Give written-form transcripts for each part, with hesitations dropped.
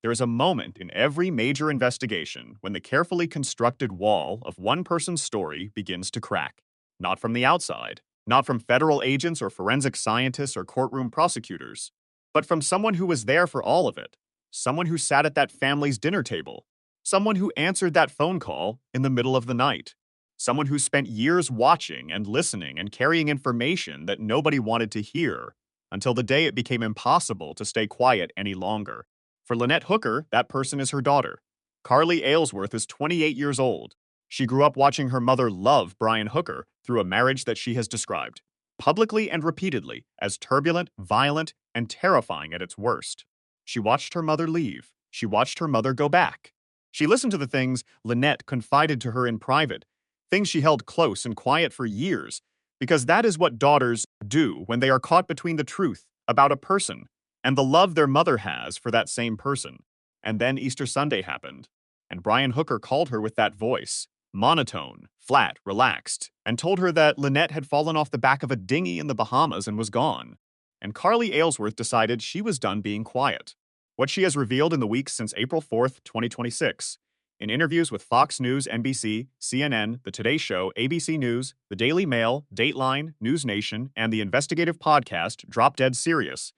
There is a moment in every major investigation when the carefully constructed wall of one person's story begins to crack. Not from the outside, not from federal agents or forensic scientists or courtroom prosecutors, but from someone who was there for all of it. Someone who sat at that family's dinner table. Someone who answered that phone call in the middle of the night. Someone who spent years watching and listening and carrying information that nobody wanted to hear until the day it became impossible to stay quiet any longer. For Lynette Hooker, that person is her daughter. Carly Aylesworth is 28 years old. She grew up watching her mother love Brian Hooker through a marriage that she has described, publicly and repeatedly, as turbulent, violent, and terrifying at its worst. She watched her mother leave. She watched her mother go back. She listened to the things Lynette confided to her in private, things she held close and quiet for years, because that is what daughters do when they are caught between the truth about a person and the love their mother has for that same person. And then Easter Sunday happened, and Brian Hooker called her with that voice, monotone, flat, relaxed, and told her that Lynette had fallen off the back of a dinghy in the Bahamas and was gone. And Carly Aylesworth decided she was done being quiet. What she has revealed in the weeks since April 4th, 2026, in interviews with Fox News, NBC, CNN, The Today Show, ABC News, The Daily Mail, Dateline, News Nation, and the investigative podcast Drop Dead Serious,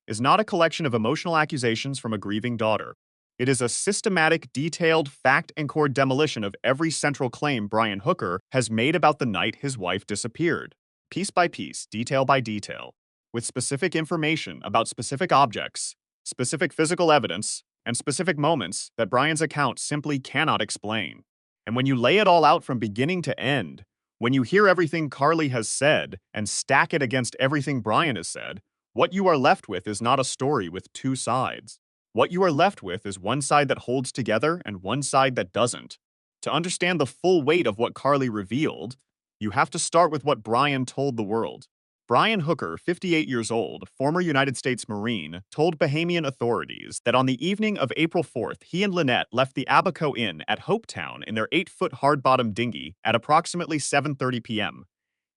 is not a collection of emotional accusations from a grieving daughter. It is a systematic, detailed, fact-anchored demolition of every central claim Brian Hooker has made about the night his wife disappeared, piece by piece, detail by detail, with specific information about specific objects, specific physical evidence, and specific moments that Brian's account simply cannot explain. And when you lay it all out from beginning to end, when you hear everything Carly has said and stack it against everything Brian has said, what you are left with is not a story with two sides. What you are left with is one side that holds together and one side that doesn't. To understand the full weight of what Carly revealed, you have to start with what Brian told the world. Brian Hooker, 58 years old, former United States Marine, told Bahamian authorities that on the evening of April 4th, he and Lynette left the Abaco Inn at Hopetown in their 8-foot hard-bottom dinghy at approximately 7:30 p.m.,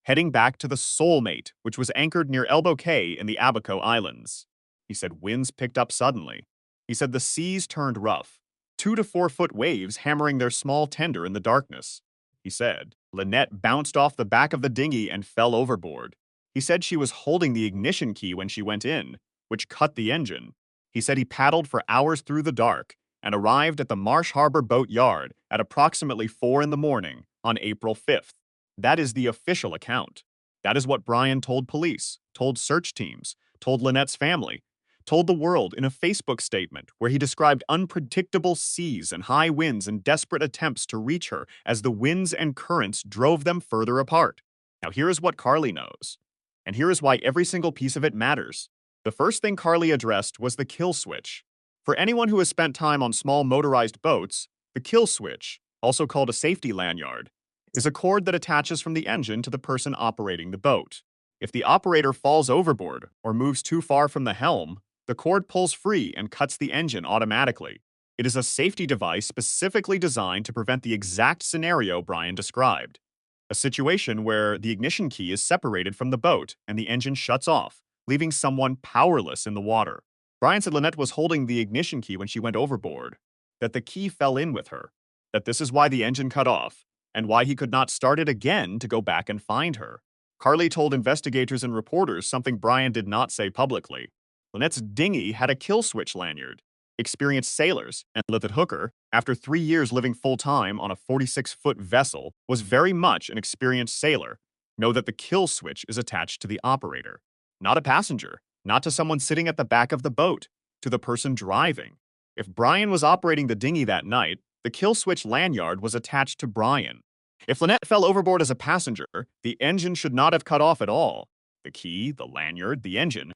heading back to the Soulmate, which was anchored near Elbow Cay in the Abaco Islands. He said winds picked up suddenly. He said the seas turned rough, 2 to 4 foot waves hammering their small tender in the darkness. He said Lynette bounced off the back of the dinghy and fell overboard. He said she was holding the ignition key when she went in, which cut the engine. He said he paddled for hours through the dark and arrived at the Marsh Harbor Boat Yard at approximately 4 in the morning on April 5th. That is the official account. That is what Brian told police, told search teams, told Lynette's family, told the world in a Facebook statement where he described unpredictable seas and high winds and desperate attempts to reach her as the winds and currents drove them further apart. Now here is what Carly knows. And here is why every single piece of it matters. The first thing Carly addressed was the kill switch. For anyone who has spent time on small motorized boats, the kill switch, also called a safety lanyard, is a cord that attaches from the engine to the person operating the boat. If the operator falls overboard or moves too far from the helm, the cord pulls free and cuts the engine automatically. It is a safety device specifically designed to prevent the exact scenario Brian described. A situation where the ignition key is separated from the boat and the engine shuts off, leaving someone powerless in the water. Brian said Lynette was holding the ignition key when she went overboard, that the key fell in with her, that this is why the engine cut off, and why he could not start it again to go back and find her. Carly told investigators and reporters something Brian did not say publicly. Lynette's dinghy had a kill switch lanyard. Experienced sailors, and Lynette Hooker, after 3 years living full-time on a 46-foot vessel, was very much an experienced sailor, know that the kill switch is attached to the operator, not a passenger, not to someone sitting at the back of the boat, to the person driving. If Brian was operating the dinghy that night, the kill switch lanyard was attached to Brian. If Lynette fell overboard as a passenger, the engine should not have cut off at all. The key, the lanyard, the engine,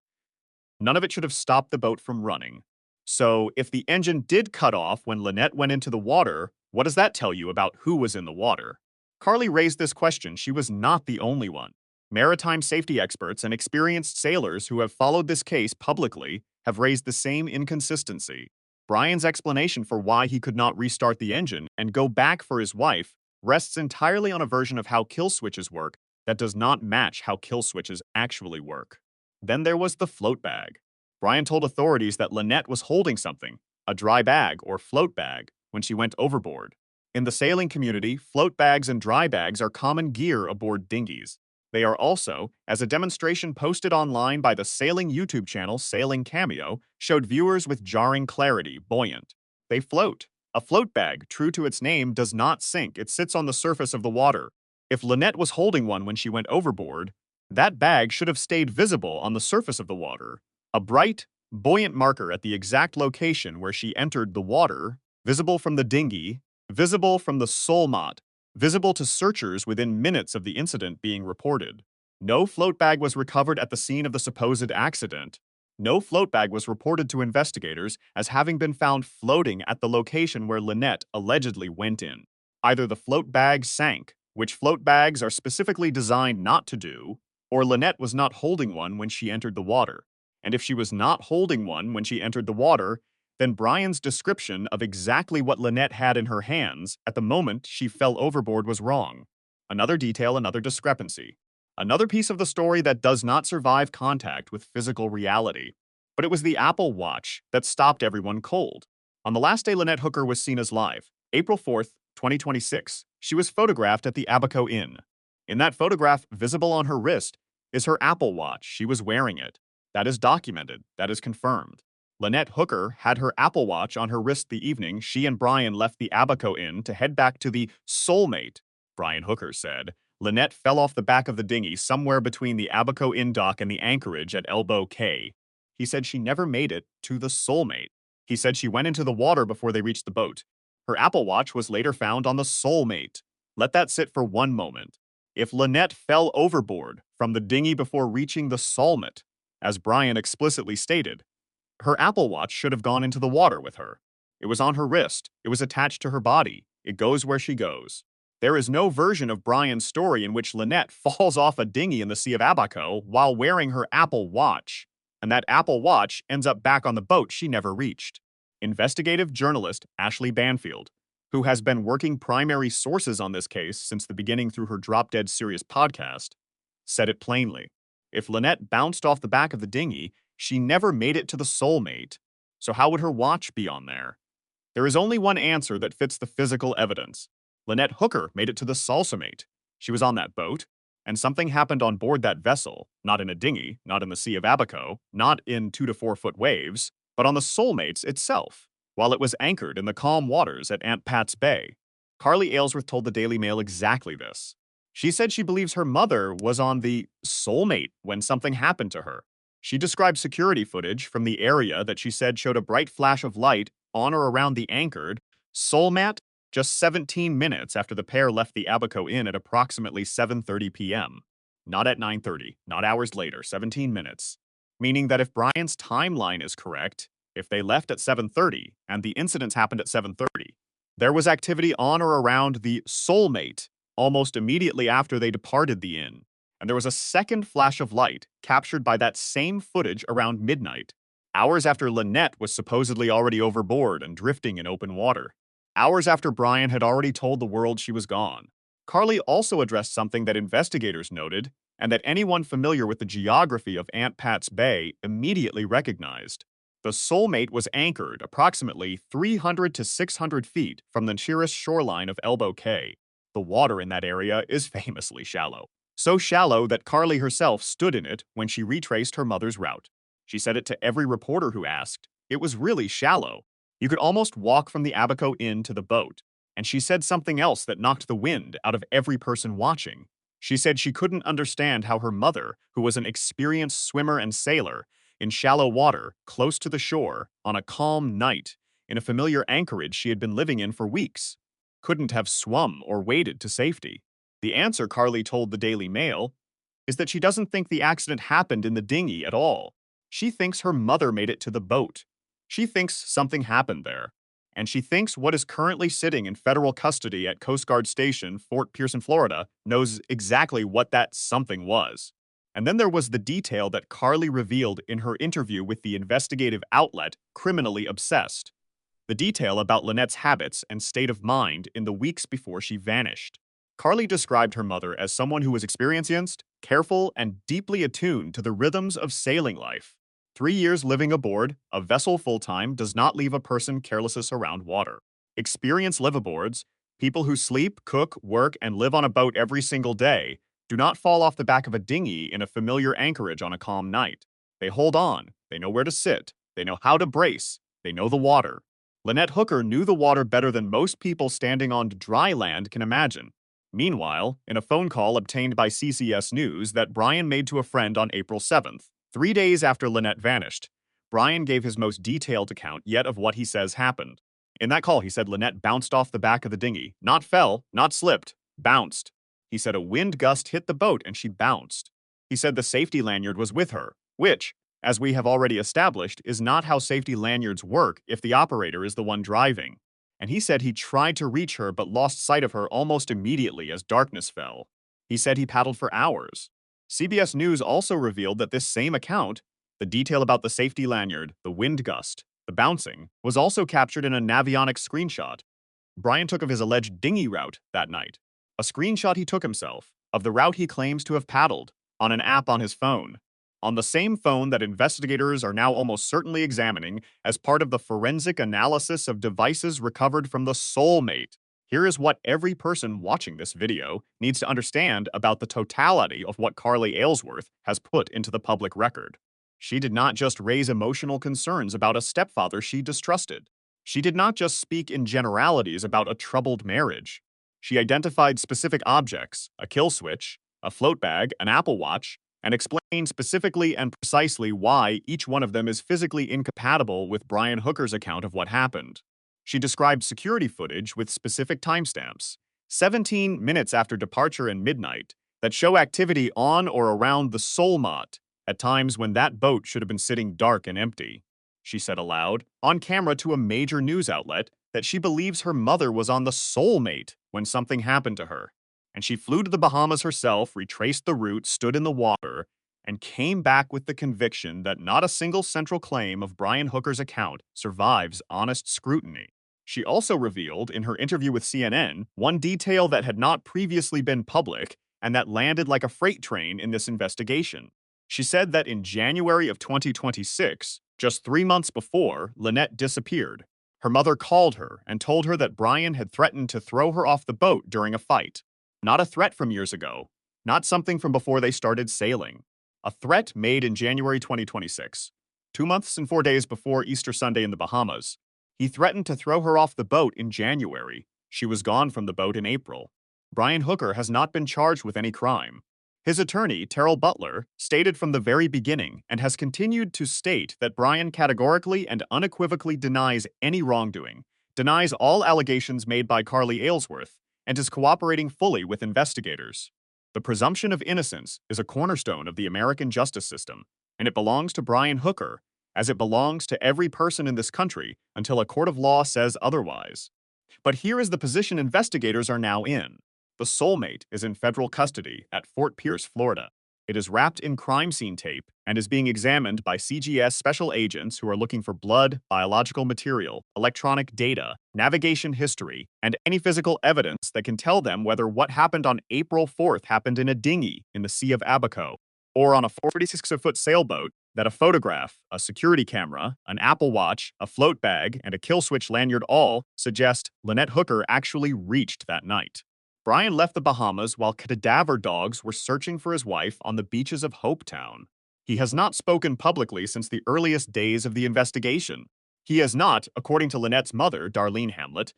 none of it should have stopped the boat from running. So, if the engine did cut off when Lynette went into the water, what does that tell you about who was in the water? Carly raised this question. She was not the only one. Maritime safety experts and experienced sailors who have followed this case publicly have raised the same inconsistency. Brian's explanation for why he could not restart the engine and go back for his wife rests entirely on a version of how kill switches work that does not match how kill switches actually work. Then there was the float bag. Brian told authorities that Lynette was holding something, a dry bag or float bag, when she went overboard. In the sailing community, float bags and dry bags are common gear aboard dinghies. They are also, as a demonstration posted online by the sailing YouTube channel Sailing Cameo, showed viewers with jarring clarity, buoyant. They float. A float bag, true to its name, does not sink. It sits on the surface of the water. If Lynette was holding one when she went overboard, that bag should have stayed visible on the surface of the water. A bright, buoyant marker at the exact location where she entered the water, visible from the dinghy, visible from the solmat, visible to searchers within minutes of the incident being reported. No float bag was recovered at the scene of the supposed accident. No float bag was reported to investigators as having been found floating at the location where Lynette allegedly went in. Either the float bag sank, which float bags are specifically designed not to do, or Lynette was not holding one when she entered the water. And if she was not holding one when she entered the water, then Brian's description of exactly what Lynette had in her hands at the moment she fell overboard was wrong. Another detail, another discrepancy. Another piece of the story that does not survive contact with physical reality. But it was the Apple Watch that stopped everyone cold. On the last day Lynette Hooker was seen as live, April 4th, 2026, she was photographed at the Abaco Inn. In that photograph, visible on her wrist, is her Apple Watch. She was wearing it. That is documented. That is confirmed. Lynette Hooker had her Apple Watch on her wrist the evening she and Brian left the Abaco Inn to head back to the Soulmate. Brian Hooker said, Lynette fell off the back of the dinghy somewhere between the Abaco Inn dock and the anchorage at Elbow Cay. He said she never made it to the Soulmate. He said she went into the water before they reached the boat. Her Apple Watch was later found on the Soulmate. Let that sit for one moment. If Lynette fell overboard from the dinghy before reaching the Soulmate, as Brian explicitly stated, her Apple Watch should have gone into the water with her. It was on her wrist. It was attached to her body. It goes where she goes. There is no version of Brian's story in which Lynette falls off a dinghy in the Sea of Abaco while wearing her Apple Watch, and that Apple Watch ends up back on the boat she never reached. Investigative journalist Ashley Banfield, who has been working primary sources on this case since the beginning through her Drop Dead Serious podcast, said it plainly. If Lynette bounced off the back of the dinghy, she never made it to the Soulmate. So how would her watch be on there? There is only one answer that fits the physical evidence. Lynette Hooker made it to the Salsamate. She was on that boat, and something happened on board that vessel, not in a dinghy, not in the Sea of Abaco, not in 2 to 4 foot waves, but on the Soulmates itself, while it was anchored in the calm waters at Aunt Pat's Bay. Carly Aylesworth told the Daily Mail exactly this. She said she believes her mother was on the Soulmate when something happened to her. She described security footage from the area that she said showed a bright flash of light on or around the anchored Soulmate just 17 minutes after the pair left the Abaco Inn at approximately 7:30 p.m. Not at 9:30, not hours later, 17 minutes. Meaning that if Brian's timeline is correct, if they left at 7:30 and the incidents happened at 7:30, there was activity on or around the Soulmate almost immediately after they departed the inn. And there was a second flash of light captured by that same footage around midnight, hours after Lynette was supposedly already overboard and drifting in open water, hours after Brian had already told the world she was gone. Carly also addressed something that investigators noted and that anyone familiar with the geography of Aunt Pat's Bay immediately recognized. The Soulmate was anchored approximately 300 to 600 feet from the nearest shoreline of Elbow Cay. The water in that area is famously shallow. So shallow that Carly herself stood in it when she retraced her mother's route. She said it to every reporter who asked. It was really shallow. You could almost walk from the Abaco Inn to the boat. And she said something else that knocked the wind out of every person watching. She said she couldn't understand how her mother, who was an experienced swimmer and sailor, in shallow water, close to the shore, on a calm night, in a familiar anchorage she had been living in for weeks, couldn't have swum or waded to safety. The answer, Carly told the Daily Mail, is that she doesn't think the accident happened in the dinghy at all. She thinks her mother made it to the boat. She thinks something happened there. And she thinks what is currently sitting in federal custody at Coast Guard Station, Fort Pearson, Florida, knows exactly what that something was. And then there was the detail that Carly revealed in her interview with the investigative outlet Criminally Obsessed. The detail about Lynette's habits and state of mind in the weeks before she vanished. Carly described her mother as someone who was experienced, careful, and deeply attuned to the rhythms of sailing life. 3 years living aboard a vessel full-time does not leave a person careless around water. Experienced liveaboards, people who sleep, cook, work, and live on a boat every single day, do not fall off the back of a dinghy in a familiar anchorage on a calm night. They hold on, they know where to sit, they know how to brace, they know the water. Lynette Hooker knew the water better than most people standing on dry land can imagine. Meanwhile, in a phone call obtained by CCS News that Brian made to a friend on April 7th, 3 days after Lynette vanished, Brian gave his most detailed account yet of what he says happened. In that call, he said Lynette bounced off the back of the dinghy. Not fell, not slipped, bounced. He said a wind gust hit the boat and she bounced. He said the safety lanyard was with her, which, as we have already established, is not how safety lanyards work if the operator is the one driving. And he said he tried to reach her but lost sight of her almost immediately as darkness fell. He said he paddled for hours. CBS News also revealed that this same account, the detail about the safety lanyard, the wind gust, the bouncing, was also captured in a Navionics screenshot Brian took of his alleged dinghy route that night. A screenshot he took himself of the route he claims to have paddled on an app on his phone. On the same phone that investigators are now almost certainly examining as part of the forensic analysis of devices recovered from the soulmate. Here is what every person watching this video needs to understand about the totality of what Carly Aylesworth has put into the public record. She did not just raise emotional concerns about a stepfather she distrusted. She did not just speak in generalities about a troubled marriage. She identified specific objects, a kill switch, a float bag, an Apple Watch, and explained specifically and precisely why each one of them is physically incompatible with Brian Hooker's account of what happened. She described security footage with specific timestamps, 17 minutes after departure and midnight, that show activity on or around the Soulmate, at times when that boat should have been sitting dark and empty. She said aloud, on camera to a major news outlet, that she believes her mother was on the Soulmate when something happened to her. And she flew to the Bahamas herself, retraced the route, stood in the water, and came back with the conviction that not a single central claim of Brian Hooker's account survives honest scrutiny. She also revealed in her interview with CNN one detail that had not previously been public and that landed like a freight train in this investigation. She said that in January of 2026, just 3 months before, Lynette disappeared. Her mother called her and told her that Brian had threatened to throw her off the boat during a fight. Not a threat from years ago, not something from before they started sailing. A threat made in January 2026, 2 months and 4 days before Easter Sunday in the Bahamas. He threatened to throw her off the boat in January. She was gone from the boat in April. Brian Hooker has not been charged with any crime. His attorney, Terrell Butler, stated from the very beginning and has continued to state that Brian categorically and unequivocally denies any wrongdoing, denies all allegations made by Carly Aylesworth, and is cooperating fully with investigators. The presumption of innocence is a cornerstone of the American justice system, and it belongs to Brian Hooker, as it belongs to every person in this country until a court of law says otherwise. But here is the position investigators are now in. The Soulmate is in federal custody at Fort Pierce, Florida. It is wrapped in crime scene tape and is being examined by CGS special agents who are looking for blood, biological material, electronic data, navigation history, and any physical evidence that can tell them whether what happened on April 4th happened in a dinghy in the Sea of Abaco, or on a 46-foot sailboat that a photograph, a security camera, an Apple Watch, a float bag, and a kill switch lanyard all suggest Lynette Hooker actually reached that night. Brian left the Bahamas while cadaver dogs were searching for his wife on the beaches of Hopetown. He has not spoken publicly since the earliest days of the investigation. He has not, according to Lynette's mother, Darlene Hamlet,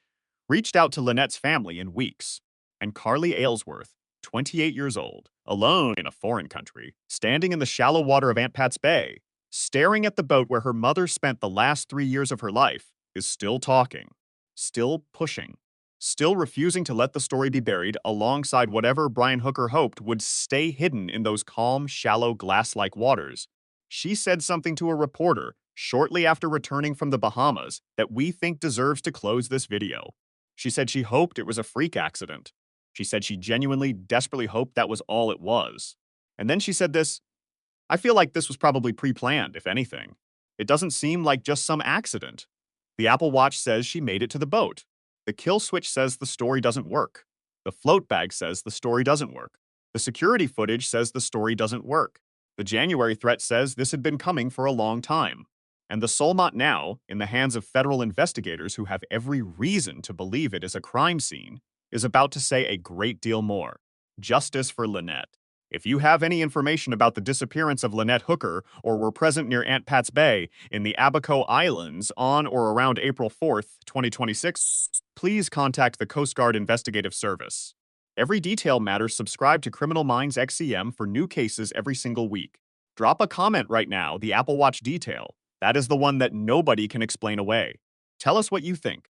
reached out to Lynette's family in weeks. And Carly Aylesworth, 28 years old, alone in a foreign country, standing in the shallow water of Aunt Pat's Bay, staring at the boat where her mother spent the last 3 years of her life, is still talking, still pushing, still refusing to let the story be buried alongside whatever Brian Hooker hoped would stay hidden in those calm, shallow, glass-like waters. She said something to a reporter shortly after returning from the Bahamas that we think deserves to close this video. She said she hoped it was a freak accident. She said she genuinely, desperately hoped that was all it was. And then she said this, I feel like this was probably pre-planned, if anything. It doesn't seem like just some accident. The Apple Watch says she made it to the boat. The kill switch says the story doesn't work. The float bag says the story doesn't work. The security footage says the story doesn't work. The January threat says this had been coming for a long time. And the Solmont now, in the hands of federal investigators who have every reason to believe it is a crime scene, is about to say a great deal more. Justice for Lynette. If you have any information about the disappearance of Lynette Hooker or were present near Aunt Pat's Bay in the Abaco Islands on or around April 4th, 2026, please contact the Coast Guard Investigative Service. Every detail matters. Subscribe to Criminal Minds XCM for new cases every single week. Drop a comment right now, the Apple Watch detail. That is the one that nobody can explain away. Tell us what you think.